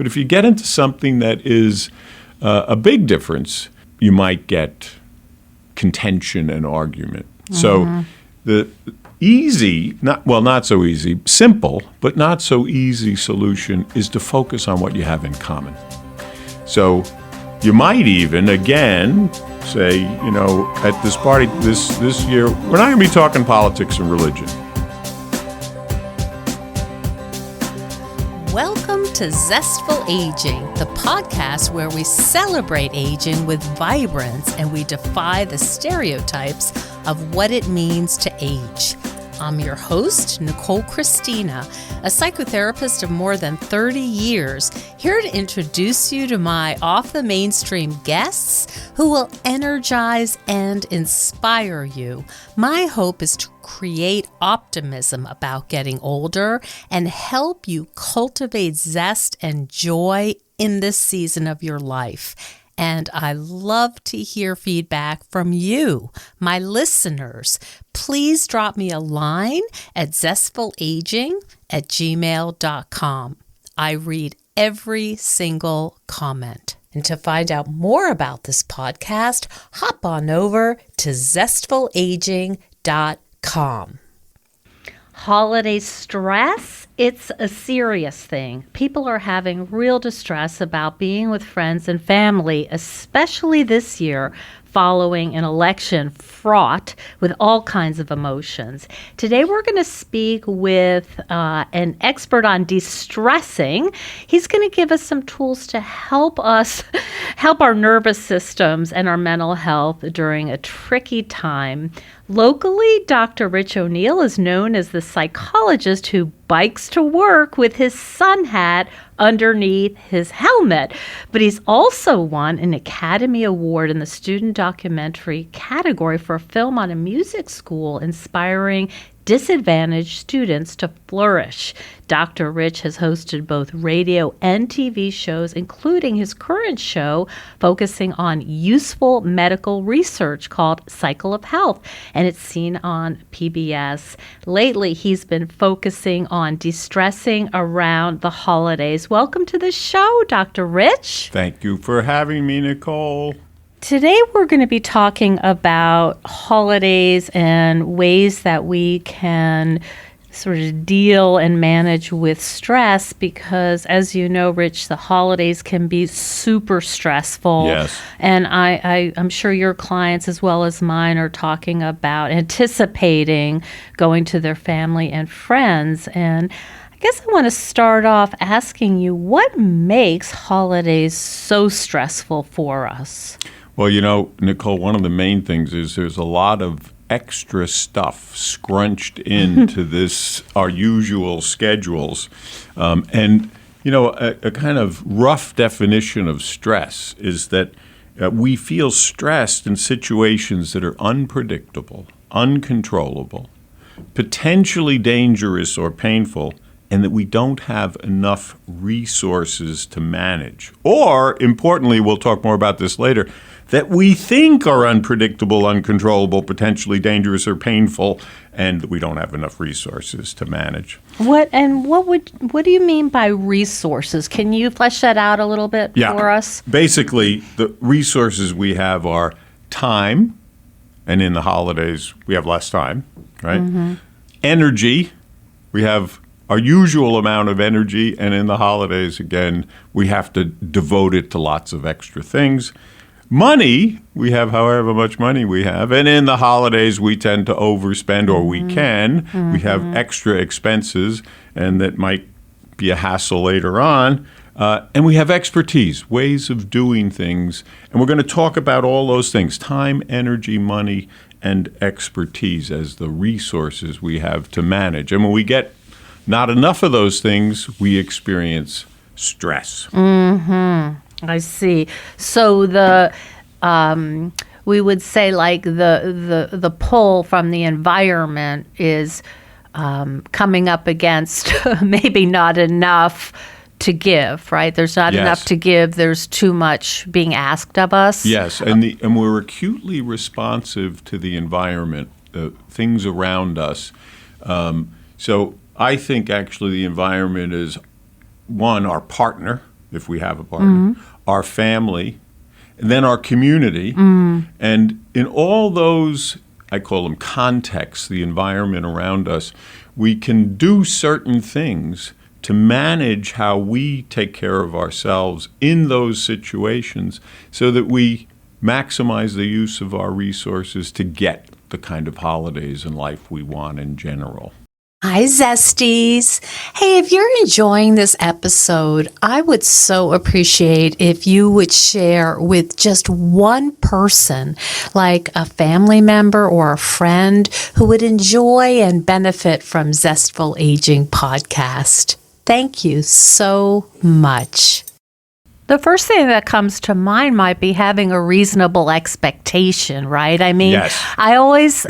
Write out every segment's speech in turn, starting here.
But if you get into something that is a big difference, you might get contention and argument. So the easy, not so easy, simple, but not so easy solution is to focus on what you have in common. So you might even, again, say, at this party this year, we're not going to be talking politics and religion. Welcome to Zestful Aging, the podcast where we celebrate aging with vibrance and we defy the stereotypes of what it means to age. I'm your host, Nicole Christina, a psychotherapist of more than 30 years, here to introduce you to my off-the-mainstream guests who will energize and inspire you. My hope is to create optimism about getting older and help you cultivate zest and joy in this season of your life. And I love to hear feedback from you, my listeners. Please drop me a line at zestfulaging@gmail.com. I read every single comment. And to find out more about this podcast, hop on over to zestfulaging.com. Holiday stress, it's a serious thing. People are having real distress about being with friends and family, especially this year following an election fraught with all kinds of emotions. Today we're going to speak with an expert on de-stressing. He's going to give us some tools to help our nervous systems and our mental health during a tricky time. Locally, Dr. Rich O'Neill is known as the psychologist who bikes to work with his sun hat underneath his helmet. But he's also won an Academy Award in the student documentary category for a film on a music school inspiring disadvantaged students to flourish. Dr. Rich has hosted both radio and TV shows, including his current show focusing on useful medical research called Cycle of Health, and it's seen on PBS. Lately, he's been focusing on de-stressing around the holidays. Welcome to the show, Dr. Rich. Thank you for having me, Nicole. Today we're going to be talking about holidays and ways that we can sort of deal and manage with stress because, as you know, Rich, the holidays can be super stressful. Yes. And I'm sure your clients as well as mine are talking about anticipating going to their family and friends. And I guess I want to start off asking you, what makes holidays so stressful for us? Well, Nicole, one of the main things is there's a lot of extra stuff scrunched into our usual schedules. A kind of rough definition of stress is that we feel stressed in situations that are unpredictable, uncontrollable, potentially dangerous or painful, and that we don't have enough resources to manage. Or, importantly, we'll talk more about this later, that we think are unpredictable, uncontrollable, potentially dangerous or painful, and we don't have enough resources to manage. What do you mean by resources? Can you flesh that out a little bit for us? Basically, the resources we have are time, and in the holidays we have less time, right? Mm-hmm. Energy, we have our usual amount of energy, and in the holidays, again, we have to devote it to lots of extra things. Money, we have however much money we have, and in the holidays we tend to overspend, or we can. Mm-hmm. We have extra expenses, and that might be a hassle later on. And we have expertise, ways of doing things, and we're going to talk about all those things, time, energy, money, and expertise as the resources we have to manage. And when we get not enough of those things, we experience stress. Mm-hmm. I see. So we would say like the pull from the environment is coming up against maybe not enough to give, right? There's not enough to give. There's too much being asked of us. Yes, and we're acutely responsive to the environment, things around us. So I think actually the environment is, one, our partner. if we have a partner, our family, and then our community. And in all those, I call them contexts, the environment around us, we can do certain things to manage how we take care of ourselves in those situations so that we maximize the use of our resources to get the kind of holidays and life we want in general. Hi, Zesties. Hey, if you're enjoying this episode, I would so appreciate if you would share with just one person, like a family member or a friend who would enjoy and benefit from Zestful Aging Podcast. Thank you so much. The first thing that comes to mind might be having a reasonable expectation, right? I mean, Yes. I always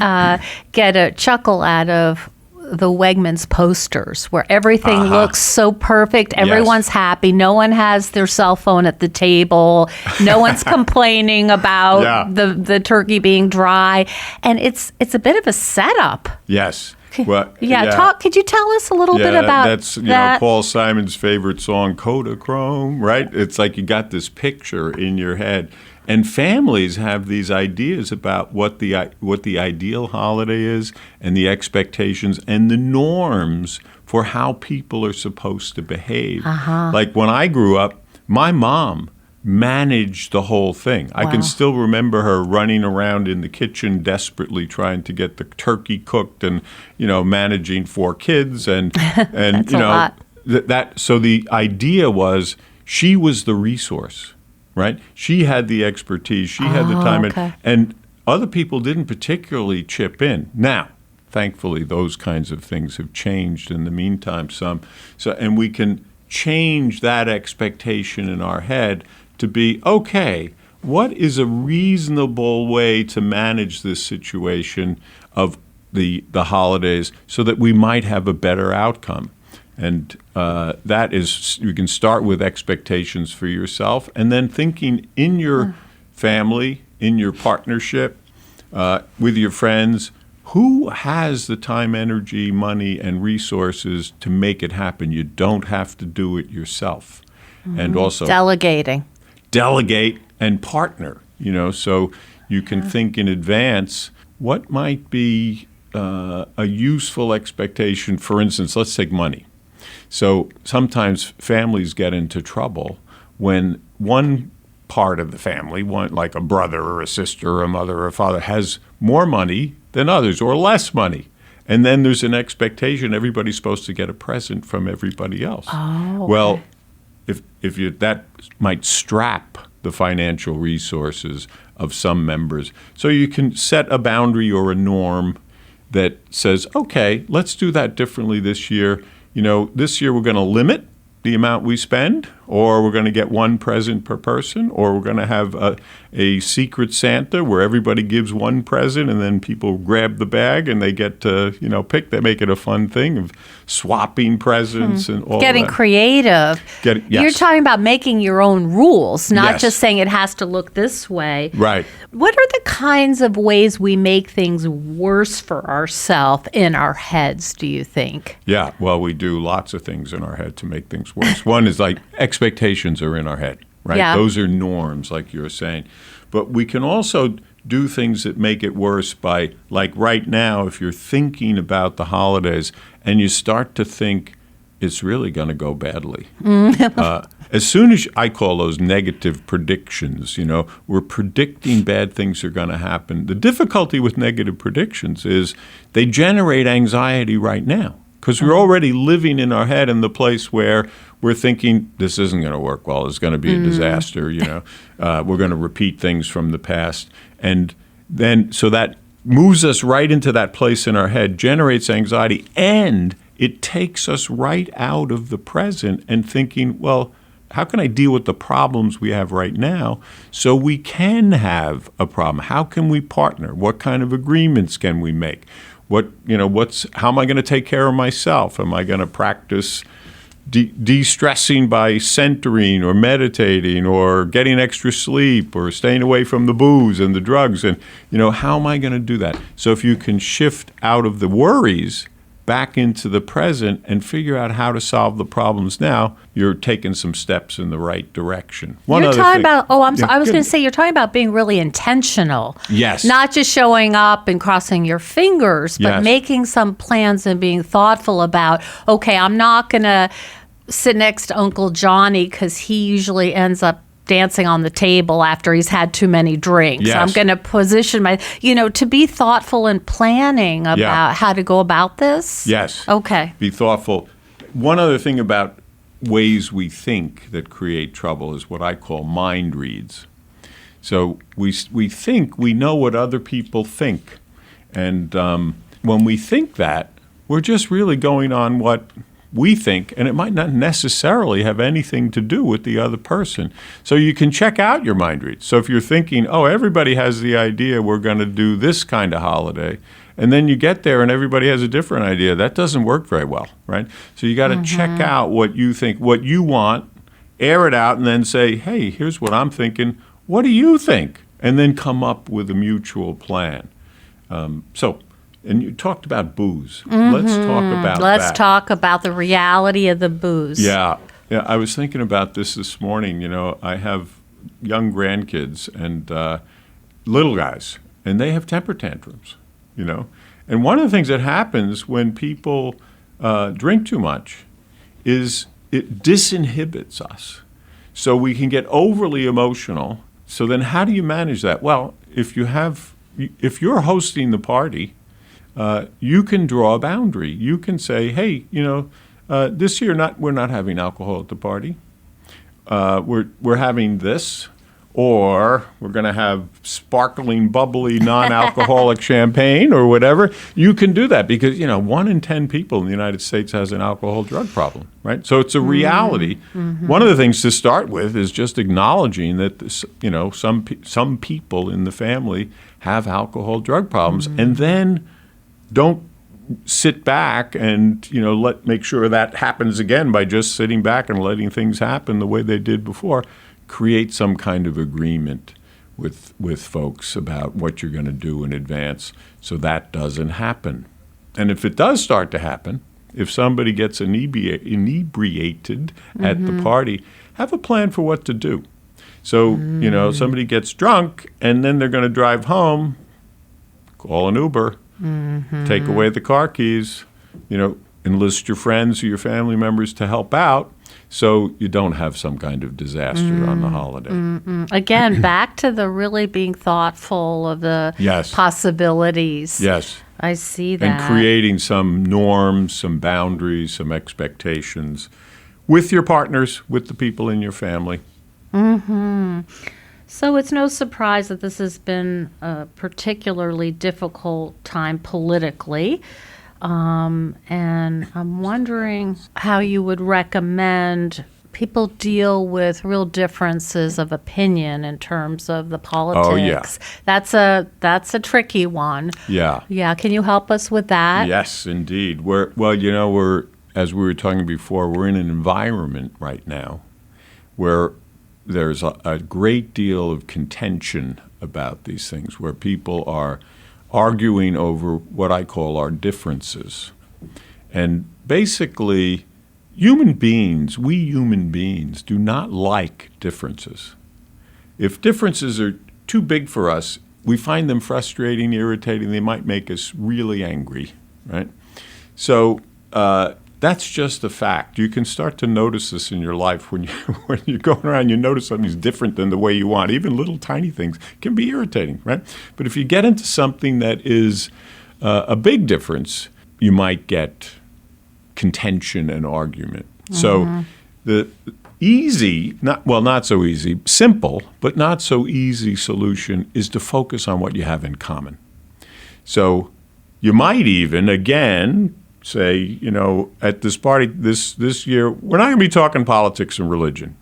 get a chuckle out of the Wegmans posters where everything looks so perfect. Everyone's happy. No one has their cell phone at the table. No one's complaining about the turkey being dry. And it's a bit of a setup. Yes. Well, could you tell us a little bit about that's, that? Paul Simon's favorite song, Kodachrome, right? It's like you got this picture in your head. And families have these ideas about what the ideal holiday is and the expectations and the norms for how people are supposed to behave. Like when I grew up, my mom managed the whole thing. I can still remember her running around in the kitchen desperately trying to get the turkey cooked and, managing 4 kids and That's a lot. So the idea was she was the resource. Right? She had the expertise. She had the time. Okay. And other people didn't particularly chip in. Now, thankfully, those kinds of things have changed in the meantime some. And we can change that expectation in our head to be, okay, what is a reasonable way to manage this situation of the holidays so that we might have a better outcome? And that is, you can start with expectations for yourself and then thinking in your family, in your partnership, with your friends, who has the time, energy, money, and resources to make it happen? You don't have to do it yourself. And also Delegating. delegate and partner, so you can think in advance what might be a useful expectation. For instance, let's take money. So sometimes families get into trouble when one part of the family, like a brother or a sister or a mother or a father, has more money than others or less money. And then there's an expectation everybody's supposed to get a present from everybody else. Oh, Well, if you that might strap the financial resources of some members. So you can set a boundary or a norm that says, okay, let's do that differently this year. This year we're going to limit the amount we spend, or we're going to get one present per person, or we're going to have a secret Santa where everybody gives one present and then people grab the bag and they get to, pick. They make it a fun thing of swapping presents and all Getting that. creative. Yes. You're talking about making your own rules, not Yes. just saying it has to look this way. Right. What are the kinds of ways we make things worse for ourselves in our heads, do you think? Yeah, well, we do lots of things in our head to make things worse. One is like expectations are in our head, right? Yeah. Those are norms, like you're saying. But we can also do things that make it worse by, like right now, if you're thinking about the holidays and you start to think it's really going to go badly. As soon as I call those negative predictions, we're predicting bad things are going to happen. The difficulty with negative predictions is they generate anxiety right now because we're already living in our head in the place where we're thinking this isn't going to work well. It's going to be a disaster. We're going to repeat things from the past. And then so that moves us right into that place in our head, generates anxiety, and it takes us right out of the present and thinking, well, how can I deal with the problems we have right now so we can have a problem? How can we partner? What kind of agreements can we make? How am I going to take care of myself? Am I going to practice de-stressing by centering or meditating or getting extra sleep or staying away from the booze and the drugs? And, how am I going to do that? So if you can shift out of the worries back into the present and figure out how to solve the problems now, you're taking some steps in the right direction. You're talking about, I was going to say, you're talking about being really intentional. Yes. Not just showing up and crossing your fingers, but Yes. making some plans and being thoughtful about, okay, I'm not going to sit next to Uncle Johnny because he usually ends up dancing on the table after he's had too many drinks. Yes. I'm going to position to be thoughtful and planning about how to go about this. Yes. Okay. Be thoughtful. One other thing about ways we think that create trouble is what I call mind reads. So we think we know what other people think. And when we think that, we're just really going on what we think, and it might not necessarily have anything to do with the other person. So you can check out your mind reads. So if you're thinking, oh, everybody has the idea we're going to do this kind of holiday, and then you get there and everybody has a different idea, that doesn't work very well, right? So you got to check out what you think, what you want, air it out, and then say, hey, here's what I'm thinking. What do you think? And then come up with a mutual plan. And you talked about booze. Let's talk about that. Let's talk about the reality of the booze. Yeah. I was thinking about this morning. You know, I have young grandkids and little guys, and they have temper tantrums, you know. And one of the things that happens when people drink too much is it disinhibits us. So we can get overly emotional. So then how do you manage that? Well, if you're hosting the party, you can draw a boundary. You can say, hey, this year we're not having alcohol at the party. We're having this, or we're going to have sparkling, bubbly, non-alcoholic champagne or whatever. You can do that because 1 in 10 people in the United States has an alcohol drug problem, right? So it's a reality. One of the things to start with is just acknowledging that some people in the family have alcohol drug problems, and then don't sit back and make sure that happens again by just sitting back and letting things happen the way they did before. Create some kind of agreement with folks about what you're going to do in advance so that doesn't happen. And if it does start to happen, if somebody gets inebriated at the party, have a plan for what to do. So, somebody gets drunk and then they're going to drive home, call an Uber, take away the car keys, enlist your friends or your family members to help out so you don't have some kind of disaster on the holiday. Again, back to the really being thoughtful of the possibilities. Yes. I see that. And creating some norms, some boundaries, some expectations with your partners, with the people in your family. So it's no surprise that this has been a particularly difficult time politically. And I'm wondering how you would recommend people deal with real differences of opinion in terms of the politics. Oh, yeah. That's a tricky one. Yeah. Yeah. Can you help us with that? Yes, indeed. We're as we were talking before, we're in an environment right now where there's a great deal of contention about these things, where people are arguing over what I call our differences. And basically, we human beings, do not like differences. If differences are too big for us, we find them frustrating, irritating. They might make us really angry, right? So that's just a fact. You can start to notice this in your life when you're going around. You notice something's different than the way you want. Even little tiny things can be irritating, right? But if you get into something that is a big difference, you might get contention and argument. So the not so easy, simple, but not so easy solution is to focus on what you have in common. So you might even, again, say, at this party this year, we're not going to be talking politics and religion.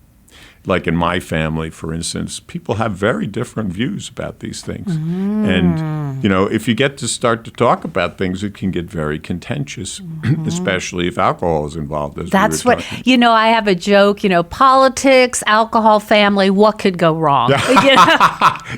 like in my family, for instance, people have very different views about these things. And, if you get to start to talk about things, it can get very contentious, especially if alcohol is involved. That's what, I have a joke, politics, alcohol, family, what could go wrong?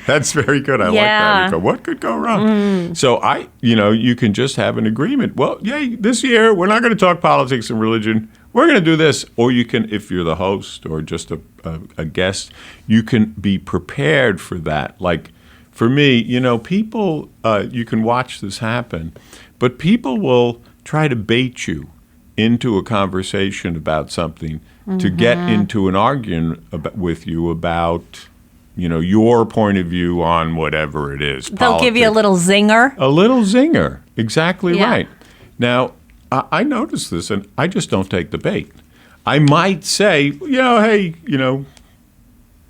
That's very good. I like that. What could go wrong? So you can just have an agreement. Well, this year we're not going to talk politics and religion. We're going to do this. Or you can, if you're the host or just a guest, you can be prepared for that. Like for me, people, you can watch this happen, but people will try to bait you into a conversation about something to get into an argument with you about, your point of view on whatever it is. They'll give you a little zinger. A little zinger. Exactly right. Now, I notice this, and I just don't take the bait. I might say, hey,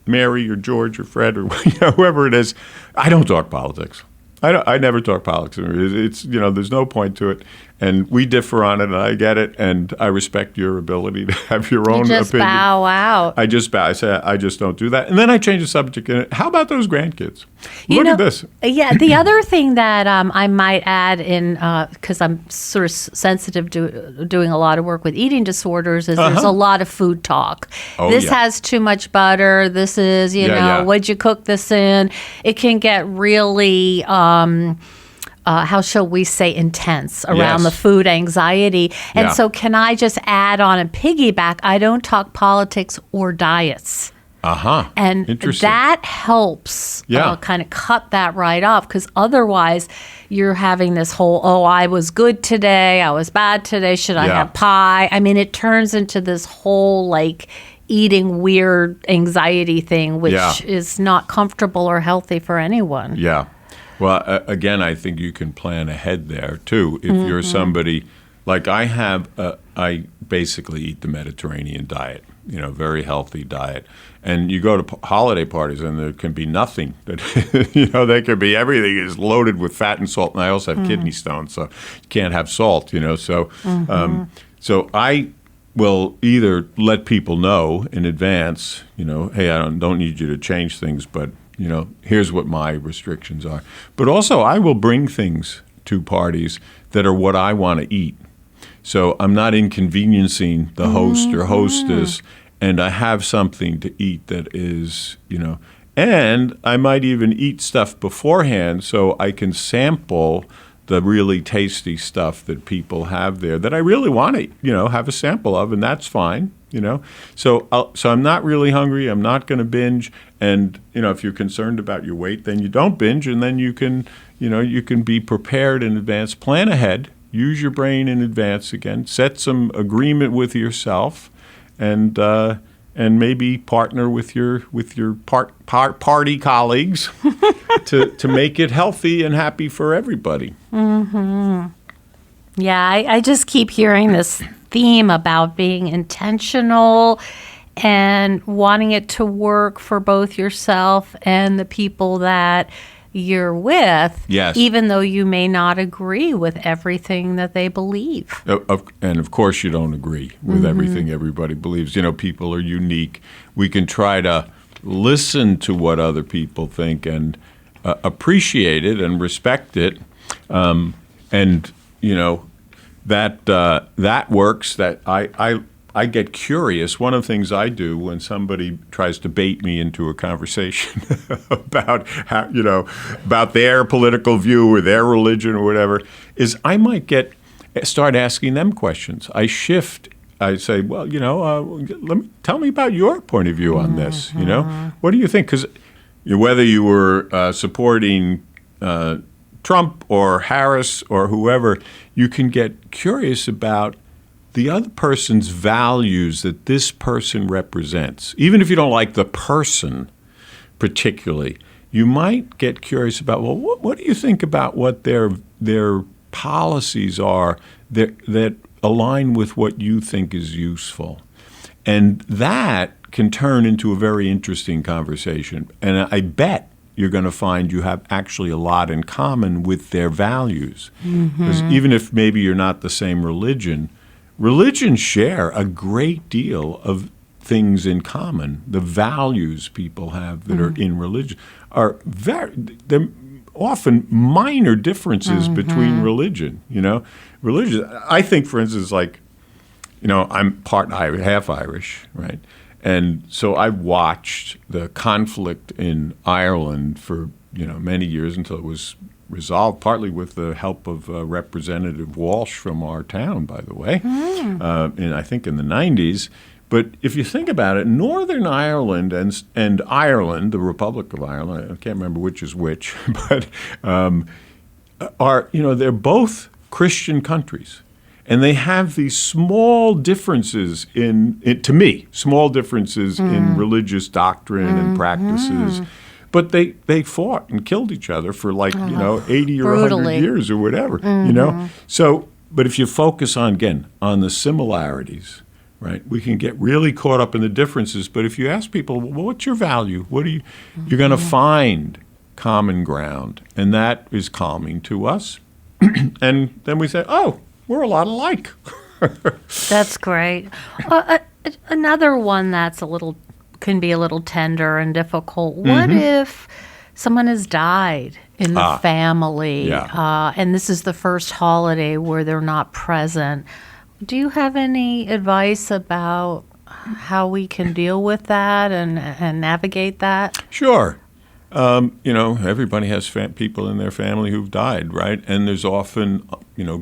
Mary or George or Fred or whoever it is, I don't talk politics. I never talk politics. It's there's no point to it, and we differ on it, and I get it, and I respect your ability to have your own opinion. You just bow out. I just bow. I say I just don't do that, and then I change the subject. And how about those grandkids? Look at this. Yeah, the other thing that I might add in, because I'm sort of sensitive to doing a lot of work with eating disorders, is there's a lot of food talk. This has too much butter. This is, what'd you cook this in? It can get really, how shall we say, intense around the food anxiety. And so can I just add on and piggyback, I don't talk politics or diets. And that helps kind of cut that right off, because otherwise you're having this whole, I was good today, I was bad today, should I have pie? I mean, it turns into this whole like eating weird anxiety thing, which is not comfortable or healthy for anyone. Yeah. Well, again, I think you can plan ahead there too. If you're somebody like I basically eat the Mediterranean diet, very healthy diet. And you go to holiday parties and there can be nothing that, there could be, everything is loaded with fat and salt. And I also have kidney stones, so you can't have salt, so, so I will either let people know in advance, hey, I don't need you to change things, but here's what my restrictions are. But also, I will bring things to parties that are what I want to eat. So I'm not inconveniencing the host or hostess, and I have something to eat that is, and I might even eat stuff beforehand so I can sample the really tasty stuff that people have there that I really want to, have a sample of, and that's fine. So I'm not really hungry. I'm not going to binge. And, if you're concerned about your weight, then you don't binge. And then you can be prepared in advance. Plan ahead. Use your brain in advance again. Set some agreement with yourself, and maybe partner with your party colleagues to make it healthy and happy for everybody. Yeah, I just keep hearing this theme about being intentional and wanting it to work for both yourself and the people that you're with, even though you may not agree with everything that they believe. And of course you don't agree with everything everybody believes. People are unique. We can try to listen to what other people think and appreciate it and respect it. That works. That I get curious. One of the things I do when somebody tries to bait me into a conversation about how, about their political view or their religion or whatever, is I might start asking them questions. I shift. I say, well, tell me about your point of view on this. What do you think? Because whether you were supporting Trump or Harris or whoever, you can get curious about the other person's values that this person represents. Even if you don't like the person particularly, you might get curious about, well, what do you think about what their policies are that align with what you think is useful? And that can turn into a very interesting conversation. And I bet you're going to find you have actually a lot in common with their values. Because even if maybe you're not the same religions share a great deal of things in common, the values people have that are in religion are they're often minor differences between religion, Religion, I think, for instance, like, I'm part Irish, half Irish, right? And so I watched the conflict in Ireland for, many years until it was resolved, partly with the help of Representative Walsh from our town, by the way, I think in the 90s. But if you think about it, Northern Ireland and Ireland, the Republic of Ireland, I can't remember which is which, but they're both Christian countries. And they have these small differences to me, small differences in religious doctrine and practices. But they fought and killed each other for 80 or 100 years or whatever, So, but if you focus on the similarities, right, we can get really caught up in the differences. But if you ask people, well, what's your value? You're going to find common ground. And that is calming to us. And then we say, oh, we're a lot alike. That's great. Another one that's can be a little tender and difficult. What if someone has died in the family, and this is the first holiday where they're not present? Do you have any advice about how we can deal with that and navigate that? Sure. Everybody has people in their family who've died, right? And there's often,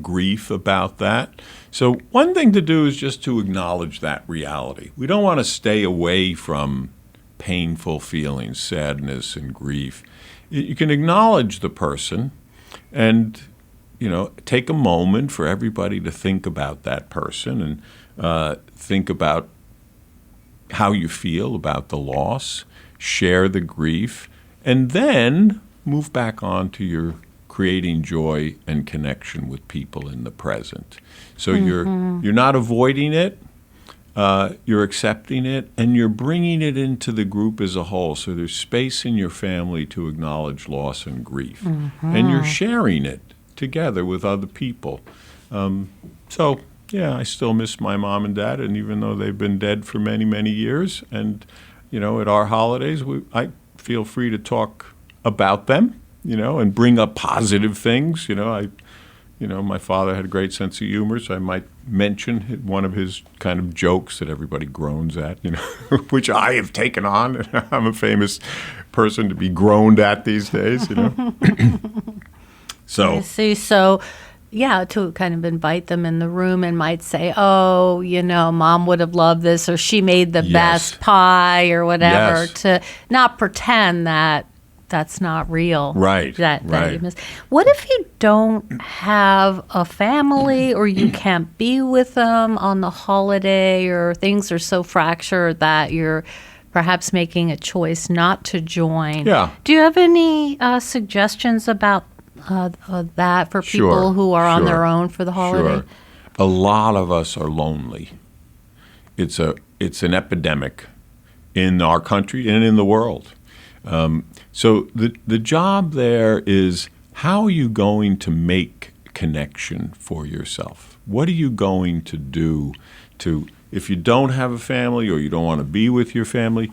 grief about that. So one thing to do is just to acknowledge that reality. We don't want to stay away from painful feelings, sadness and grief. You can acknowledge the person and, take a moment for everybody to think about that person and think about how you feel about the loss, share the grief, and then move back on to your creating joy and connection with people in the present. So you're not avoiding it, you're accepting it, and you're bringing it into the group as a whole. So there's space in your family to acknowledge loss and grief. And you're sharing it together with other people. I still miss my mom and dad, and even though they've been dead for many, many years, and, at our holidays, I feel free to talk about them, and bring up positive things. My father had a great sense of humor, so I might mention one of his kind of jokes that everybody groans at, which I have taken on. I'm a famous person to be groaned at these days, So. I see. So, to kind of invite them in the room and might say, oh, Mom would have loved this, or she made the best pie or whatever, to not pretend that that's not real. Right. That you miss. What if you don't have a family, or you can't be with them on the holiday, or things are so fractured that you're perhaps making a choice not to join? Yeah. Do you have any suggestions about that for people who are on their own for the holiday? Sure. A lot of us are lonely. It's an epidemic in our country and in the world. So the job there is, how are you going to make connection for yourself? What are you going to do if you don't have a family or you don't want to be with your family,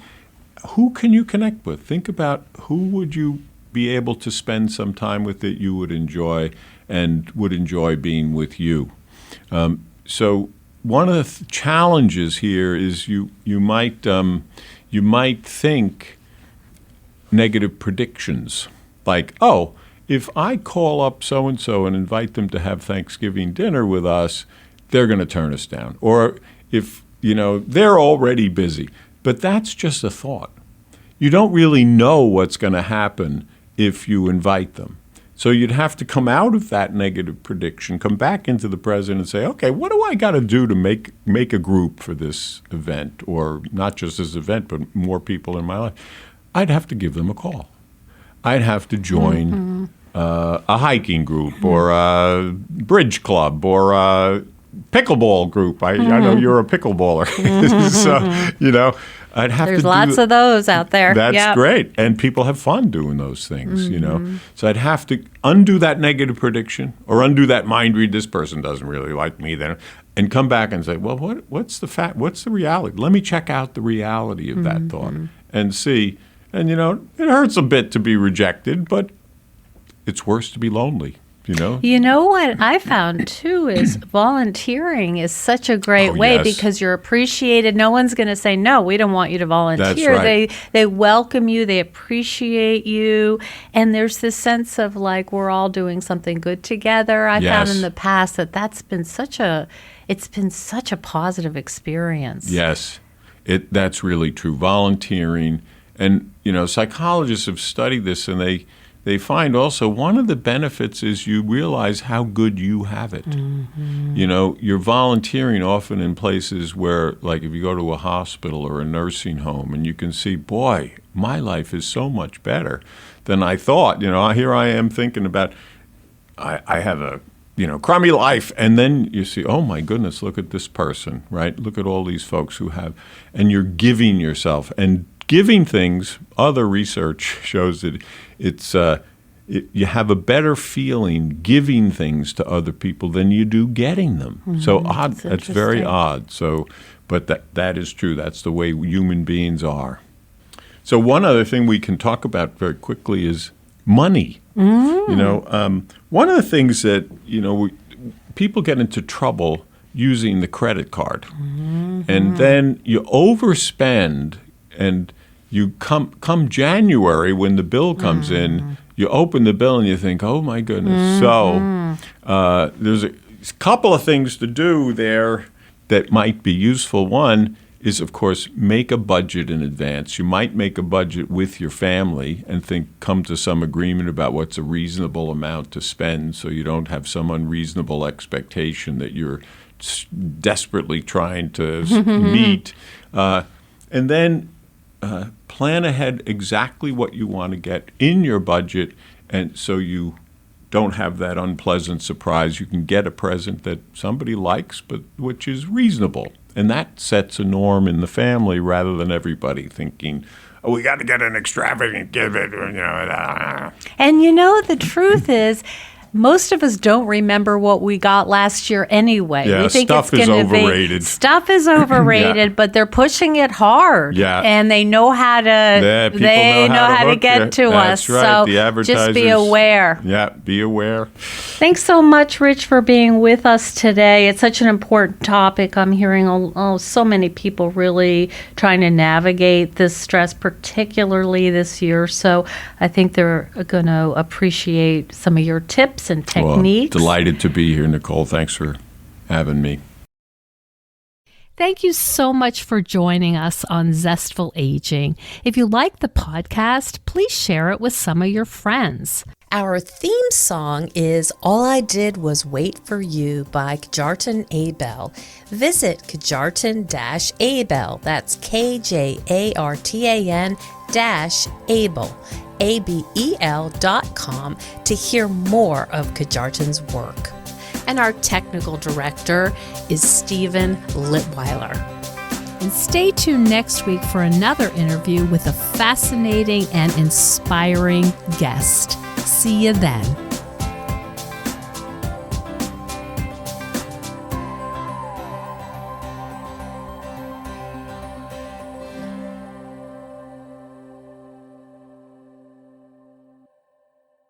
who can you connect with? Think about who would you be able to spend some time with that you would enjoy and would enjoy being with you. So one of the challenges here is you might think negative predictions, like, oh, if I call up so-and-so and invite them to have Thanksgiving dinner with us, they're going to turn us down. Or if, they're already busy. But that's just a thought. You don't really know what's going to happen if you invite them. So you'd have to come out of that negative prediction, come back into the present and say, okay, what do I got to do to make a group for this event, or not just this event, but more people in my life? I'd have to give them a call. I'd have to join a hiking group or a bridge club or a pickleball group. I know you're a pickleballer. So, I'd have There's to lots of those out there. That's great. And people have fun doing those things, So I'd have to undo that negative prediction or undo that mind read, this person doesn't really like me then. and come back and say, well, what's the fact? What's the reality? Let me check out the reality of that thought and see. And, it hurts a bit to be rejected, but it's worse to be lonely. You know what I found too is volunteering is such a great way yes. because you're appreciated. No one's going to say, no, we don't want you to volunteer. That's right. They welcome you. They appreciate you. And there's this sense of like, we're all doing something good together. I Yes. found in the past it's been such a positive experience. Yes, that's really true. Volunteering, and psychologists have studied this, and they find also one of the benefits is you realize how good you have it. You're volunteering often in places where, like if you go to a hospital or a nursing home, and you can see, boy, my life is so much better than I thought. Here I am thinking about, I have a crummy life. And then you see, oh my goodness, look at this person, right? Look at all these folks who have, and you're giving yourself. And giving things, other research shows that you have a better feeling giving things to other people than you do getting them. So odd, that's very odd. So, but that is true. That's the way human beings are. So one other thing we can talk about very quickly is money. One of the things that, people get into trouble using the credit card. And then you overspend, and you come January when the bill comes in, you open the bill and you think, oh my goodness. So there's a couple of things to do there that might be useful. One is, of course, make a budget in advance. You might make a budget with your family and come to some agreement about what's a reasonable amount to spend, so you don't have some unreasonable expectation that you're desperately trying to meet. And then plan ahead exactly what you want to get in your budget, and so you don't have that unpleasant surprise. You can get a present that somebody likes, but which is reasonable. And that sets a norm in the family rather than everybody thinking, oh, we got to get an extravagant gift. And the truth is, most of us don't remember what we got last year anyway. Yeah, we think stuff it's is gonna overrated. Stuff is overrated, but they're pushing it hard. Yeah. And they know how to people know how to get to us. That's right. So The advertisers, just be aware. Yeah, be aware. Thanks so much, Rich, for being with us today. It's such an important topic. I'm hearing so many people really trying to navigate this stress, particularly this year. So I think they're going to appreciate some of your tips and techniques. Well, delighted to be here, Nicole. Thanks for having me. Thank you so much for joining us on Zestful Aging. If you like the podcast, please share it with some of your friends. Our theme song is All I Did Was Wait for You by Kjartan Abel. Visit Kjartan-Abel, that's KJARTAN-Abel, ABEL.com to hear more of Kjartan's work. And our technical director is Stephen Litweiler. And stay tuned next week for another interview with a fascinating and inspiring guest. See you then.